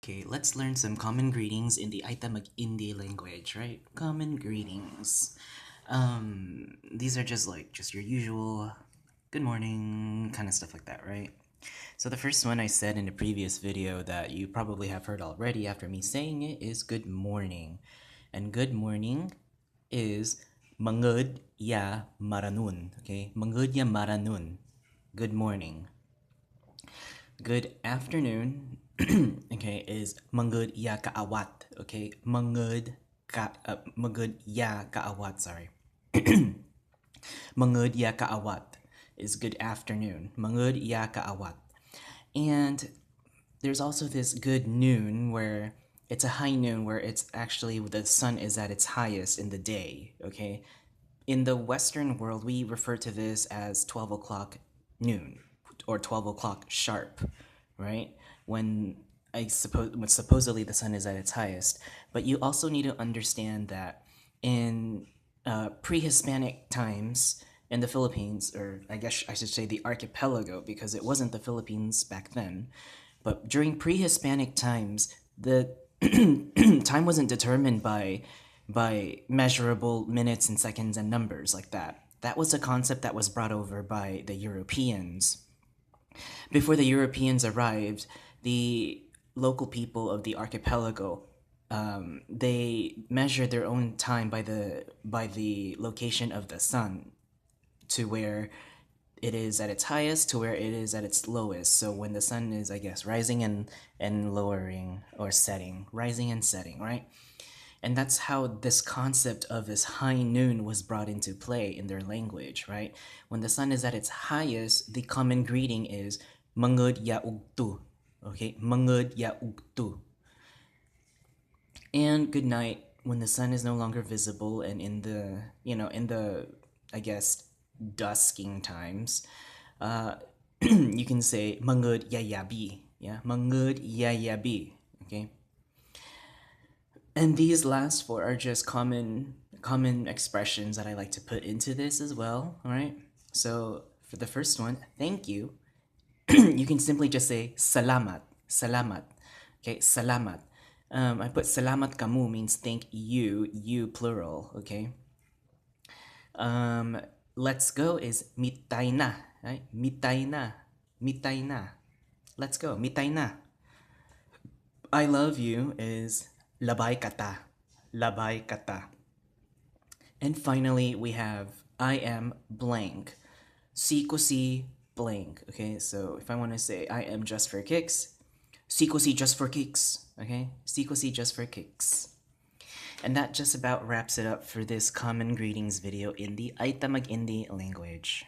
Okay, let's learn some common greetings in the Ayta Mag-Indi language, right? Common greetings. These are just your usual good morning kind of stuff like that, right? So the first one I said in the previous video that you probably have heard already after me saying it is good morning. And good morning is mangud ya maranun, okay? Mangud ya maranun. Good morning. Good afternoon, okay, is mangud ya kaawat, okay? Mangud ya kaawat, sorry. Mangud ya kaawat is good afternoon. Mangud ya kaawat. And there's also this good noon where it's a high noon where it's actually the sun is at its highest in the day, okay? In the Western world, we refer to this as 12 o'clock noon or 12 o'clock sharp, right? When supposedly the sun is at its highest. But you also need to understand that in pre-Hispanic times in the Philippines, or I guess I should say the archipelago, because it wasn't the Philippines back then, but during pre-Hispanic times, the time wasn't determined by measurable minutes and seconds and numbers like that. That was a concept that was brought over by the Europeans. Before the Europeans arrived, the local people of the archipelago they measured their own time by the location of the sun to where it is at its highest to where it is at its lowest. So when the sun is, I guess, rising and lowering or setting, rising and setting, right? And that's how this concept of this high noon was brought into play in their language, right? When the sun is at its highest, the common greeting is mangud ya ugtu. Okay, mangud ya ugtu. And good night when the sun is no longer visible and in the I guess dusking times. You can say mangud ya yabi. Yeah, mangud ya yabi. Okay. And these last four are just common expressions that I like to put into this as well, all right? So for the first one, thank you, you can simply just say salamat, salamat, okay, salamat. I put salamat kamu means thank you, you plural, okay? Let's go is mitay na, right? Mitay na, mitay na. Let's go, mitay na. I love you is labay kata, labay kata. And finally, we have I am blank, si ko si blank. Okay, so if I want to say I am just for kicks, si ko si just for kicks. Okay, si ko si just for kicks. And that just about wraps it up for this common greetings video in the Ayta Mag-Indi language.